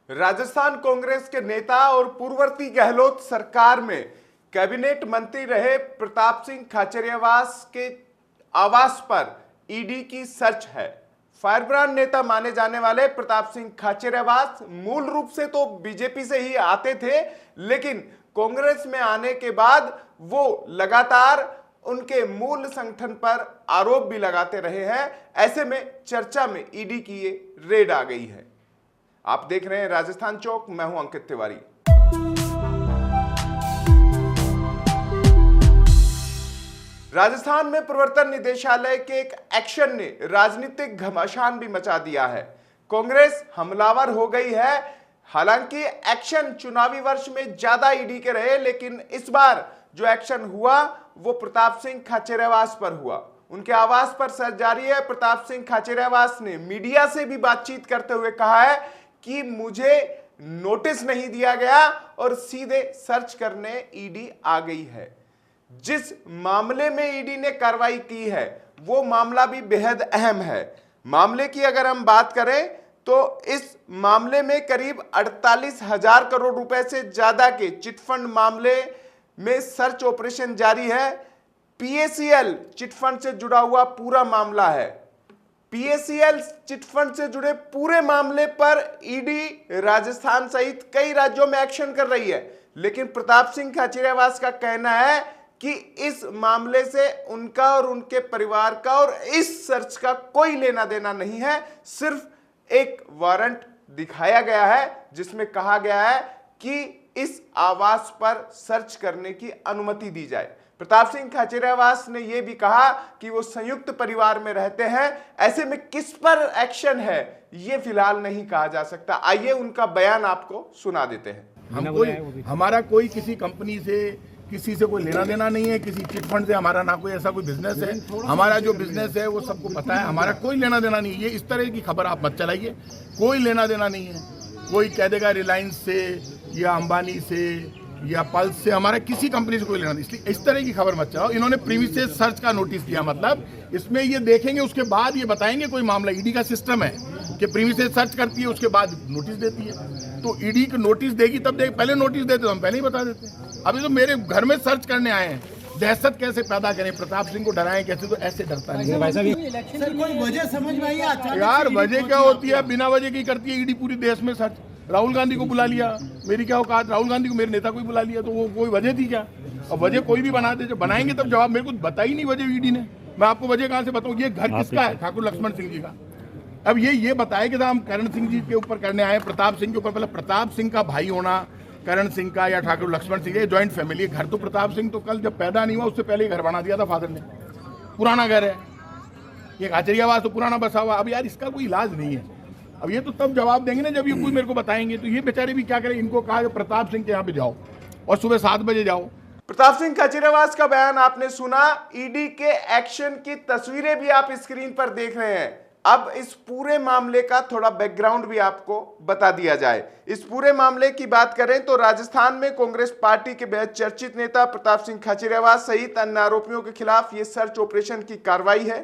राजस्थान कांग्रेस के नेता और पूर्ववर्ती गहलोत सरकार में कैबिनेट मंत्री रहे प्रताप सिंह खाचरियावास के आवास पर ईडी की सर्च है। फायरब्रांड नेता माने जाने वाले प्रताप सिंह खाचरियावास मूल रूप से तो बीजेपी से ही आते थे, लेकिन कांग्रेस में आने के बाद वो लगातार उनके मूल संगठन पर आरोप भी लगाते रहे हैं। ऐसे में चर्चा में ईडी की ये रेड आ गई है। आप देख रहे हैं राजस्थान चौक, मैं हूं अंकित तिवारी। राजस्थान में प्रवर्तन निदेशालय के एक एक्शन ने राजनीतिक घमासान भी मचा दिया है। कांग्रेस हमलावर हो गई है। हालांकि एक्शन चुनावी वर्ष में ज्यादा ईडी के रहे, लेकिन इस बार जो एक्शन हुआ वो प्रताप सिंह खाचरियावास पर हुआ। उनके आवास पर सर्च जारी है। प्रताप सिंह खाचरियावास ने मीडिया से भी बातचीत करते हुए कहा है कि मुझे नोटिस नहीं दिया गया और सीधे सर्च करने ईडी आ गई है। जिस मामले में ईडी ने कार्रवाई की है वो मामला भी बेहद अहम है। मामले की अगर हम बात करें तो इस मामले में करीब 48,000 करोड़ रुपए से ज्यादा के चिटफंड मामले में सर्च ऑपरेशन जारी है। पीएसीएल चिटफंड से जुड़ा हुआ पूरा मामला है। पीएसीएल चिटफंड से जुड़े पूरे मामले पर ईडी राजस्थान सहित कई राज्यों में एक्शन कर रही है, लेकिन प्रताप सिंह खाचरियावास का कहना है कि इस मामले से उनका और उनके परिवार का और इस सर्च का कोई लेना देना नहीं है। सिर्फ एक वारंट दिखाया गया है जिसमें कहा गया है कि इस आवास पर सर्च करने की अनुमति दी जाए। प्रताप सिंह खाचरियावास ने यह भी कहा कि वो संयुक्त परिवार में रहते हैं। ऐसे में किस पर एक्शन है ये फिलहाल नहीं कहा जा सकता। आइए उनका बयान आपको सुना देते हैं। हमारा कोई किसी कंपनी से किसी से कोई लेना देना नहीं है, किसी चिटफंड से हमारा ना कोई ऐसा कोई बिजनेस है। हमारा जो बिजनेस है वो सबको पता है, हमारा कोई लेना देना नहीं है। ये इस तरह की खबर आप मत चलाइए, कोई लेना देना नहीं है। कोई कह देगा रिलायंस से या अंबानी से या पल्स से, हमारा किसी कंपनी से कोई लेना नहीं। इसलिए इस तरह की खबर मत चलाओ। इन्होंने प्रीमिसेस सर्च का नोटिस दिया, मतलब इसमें ये देखेंगे उसके बाद ये बताएंगे कोई मामला। ईडी का सिस्टम है कि प्रीमिसेस सर्च करती है उसके बाद नोटिस देती है। तो ईडी को नोटिस देगी तब पहले नोटिस देते तो हम पहले ही बता देते। अभी तो मेरे घर में सर्च करने आए हैं। दहशत कैसे पैदा करें, प्रताप सिंह को डराएं कैसे, तो ऐसे डरता नहीं है। सर कोई वजह समझ में आई यार? वजह क्या होती है? बिना वजह की करती है ईडी पूरी देश में सर्च। राहुल गांधी को बुला लिया, मेरी क्या औकात, राहुल गांधी को मेरे नेता को ही बुला लिया, तो वो कोई वजह थी क्या? अब वजह कोई भी बना दे, जब बनाएंगे तब जवाब। मेरे को बताई नहीं वजह ईडी ने, मैं आपको वजह कहाँ से बताऊँ? ये घर किसका है? ठाकुर लक्ष्मण सिंह जी का। अब ये बताए कि हम करण सिंह जी के ऊपर करने आए, प्रताप सिंह के ऊपर। पहले प्रताप सिंह का भाई होना, करण सिंह का या ठाकुर लक्ष्मण सिंह, ये ज्वाइंट फैमिली है। घर तो प्रताप सिंह तो कल जब पैदा नहीं हुआ उससे पहले ही घर बना दिया था फादर ने, पुराना घर है। ये खाचरियावास तो पुराना बसा हुआ। अब यार इसका कोई इलाज नहीं है। अब ये तो तब जवाब देंगे ना जब ये कोई मेरे को बताएंगे। तो ये बेचारे भी क्या करें? इनको कहा कि प्रताप सिंह के यहाँ पे जाओ और सुबह 7 बजे जाओ। प्रताप सिंह खाचरियावास का बयान आपने सुना। ईडी के एक्शन की तस्वीरें भी आप स्क्रीन पर देख रहे हैं। अब इस पूरे मामले का थोड़ा बैकग्राउंड भी आपको बता दिया जाए। इस पूरे मामले की बात करें तो राजस्थान में कांग्रेस पार्टी के बेहद चर्चित नेता प्रताप सिंह खाचरियावास सहित अन्य आरोपियों के खिलाफ ये सर्च ऑपरेशन की कार्रवाई है।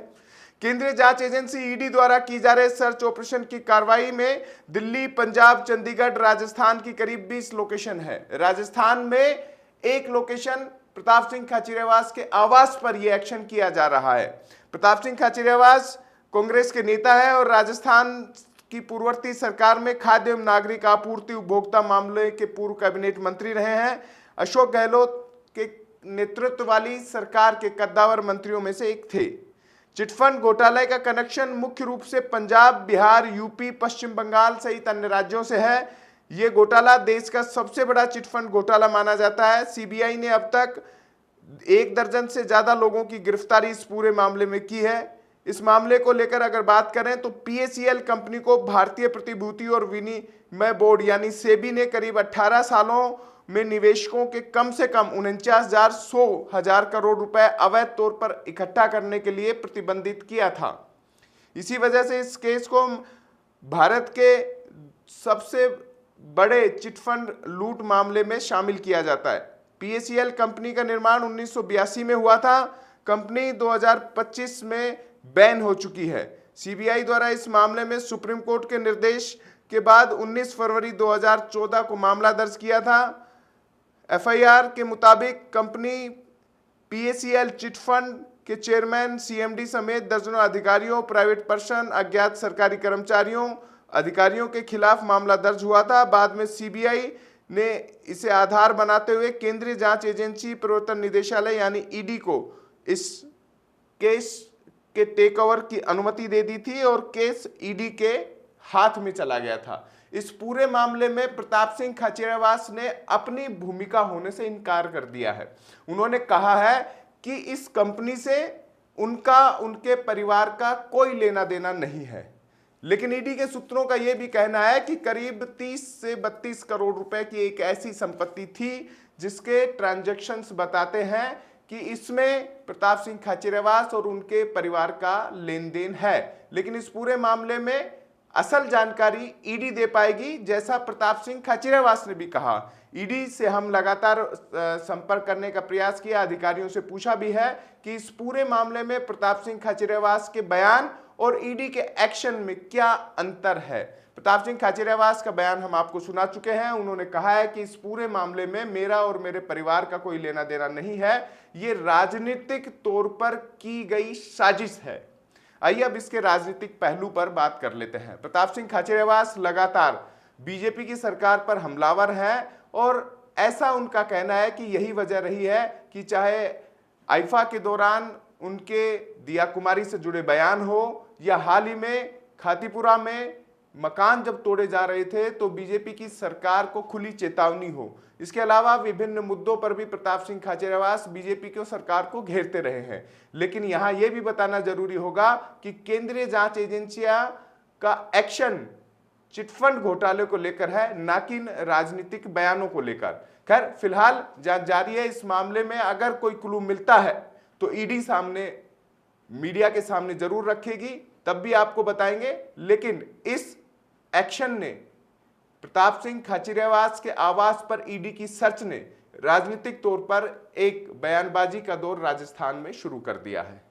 केंद्रीय जांच एजेंसी ईडी द्वारा की जा रहे सर्च ऑपरेशन की कार्रवाई में दिल्ली, पंजाब, चंडीगढ़, राजस्थान की करीब 20 लोकेशन है। राजस्थान में एक लोकेशन प्रताप सिंह खाचरियावास के आवास पर यह एक्शन किया जा रहा है। प्रताप सिंह खाचरियावास कांग्रेस के नेता है और राजस्थान की पूर्ववर्ती सरकार में खाद्य एवं नागरिक आपूर्ति उपभोक्ता मामले के पूर्व कैबिनेट मंत्री रहे हैं। अशोक गहलोत के नेतृत्व वाली सरकार के कद्दावर मंत्रियों में से एक थे। चिटफंड घोटाले का कनेक्शन मुख्य रूप से पंजाब, बिहार, यूपी, पश्चिम बंगाल सहित अन्य राज्यों से है। यह घोटाला देश का सबसे बड़ा चिटफंड घोटाला माना जाता है। सीबीआई ने अब तक 1 दर्जन से ज्यादा लोगों की गिरफ्तारी इस पूरे मामले में की है। इस मामले को लेकर अगर बात करें तो पीएसीएल कंपनी को भारतीय प्रतिभूति और विनिमय बोर्ड यानी सेबी ने करीब 18 सालों में निवेशकों के कम से कम 49,100 करोड़ रुपए अवैध तौर पर इकट्ठा करने के लिए प्रतिबंधित किया था। इसी वजह से इस केस को भारत के सबसे बड़े चिटफंड लूट मामले में शामिल किया जाता है। पीएसीएल कंपनी का निर्माण 1982 में हुआ था। कंपनी 2025 में बैन हो चुकी है। सीबीआई द्वारा इस मामले में सुप्रीम कोर्ट के निर्देश के बाद 19 फरवरी 2014 को मामला दर्ज किया था। एफआईआर के मुताबिक कंपनी पीएसीएल चिट फंड के चेयरमैन, सीएमडी समेत दर्जनों अधिकारियों, प्राइवेट पर्सन, अज्ञात सरकारी कर्मचारियों, अधिकारियों के खिलाफ मामला दर्ज हुआ था। बाद में सीबीआई ने इसे आधार बनाते हुए केंद्रीय जांच एजेंसी, प्रवर्तन निदेशालय यानी ईडी को इस केस के टेक ओवर की अनुमति दे दी थी और केस ईडी के हाथ में चला गया था। इस पूरे मामले में प्रताप सिंह खाचरियावास ने अपनी भूमिका होने से इनकार कर दिया है। उन्होंने कहा है कि इस कंपनी से उनके परिवार का कोई लेना देना नहीं है। लेकिन ईडी के सूत्रों का यह भी कहना है कि करीब 30 से 32 करोड़ रुपए की एक ऐसी संपत्ति थी जिसके ट्रांजैक्शंस बताते हैं कि इसमें प्रताप सिंह खाचरियावास और उनके परिवार का लेन देन है। लेकिन इस पूरे मामले में असल जानकारी ईडी दे पाएगी, जैसा प्रताप सिंह खाचरियावास ने भी कहा। ईडी से हम लगातार संपर्क करने का प्रयास किया, अधिकारियों से पूछा भी है कि इस पूरे मामले में प्रताप सिंह खाचरियावास के बयान और ईडी के एक्शन में क्या अंतर है। प्रताप सिंह खाचरियावास का बयान हम आपको सुना चुके हैं। उन्होंने कहा है कि इस पूरे मामले में मेरा और मेरे परिवार का कोई लेना देना नहीं है, ये राजनीतिक तौर पर की गई साजिश है। आइए अब इसके राजनीतिक पहलू पर बात कर लेते हैं। प्रताप सिंह खाचरियावास लगातार बीजेपी की सरकार पर हमलावर हैं और ऐसा उनका कहना है कि यही वजह रही है कि चाहे आईफा के दौरान उनके दिया कुमारी से जुड़े बयान हो या हाल ही में खातीपुरा में मकान जब तोड़े जा रहे थे तो बीजेपी की सरकार को खुली चेतावनी हो। इसके अलावा विभिन्न मुद्दों पर भी प्रताप सिंह खाचरियावास बीजेपी की सरकार को घेरते रहे हैं। लेकिन यहां यह भी बताना जरूरी होगा कि केंद्रीय जांच एजेंसियां का एक्शन चिटफंड घोटाले को लेकर है, ना कि राजनीतिक बयानों को लेकर। खैर, फिलहाल जांच जारी है। इस मामले में अगर कोई क्लू मिलता है तो ईडी सामने, मीडिया के सामने जरूर रखेगी, तब भी आपको बताएंगे। लेकिन इस एक्शन ने, प्रताप सिंह खाचरियावास के आवास पर ईडी की सर्च ने राजनीतिक तौर पर एक बयानबाजी का दौर राजस्थान में शुरू कर दिया है।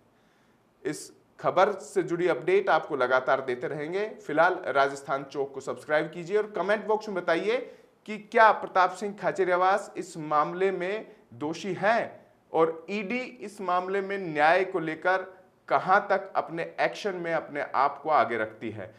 इस खबर से जुड़ी अपडेट आपको लगातार देते रहेंगे। फिलहाल राजस्थान चौक को सब्सक्राइब कीजिए और कमेंट बॉक्स में बताइए कि क्या प्रताप सिंह खाचरियावास इस मामले में दोषी हैं और ईडी इस मामले में न्याय को लेकर कहां तक अपने एक्शन में अपने आप को आगे रखती है।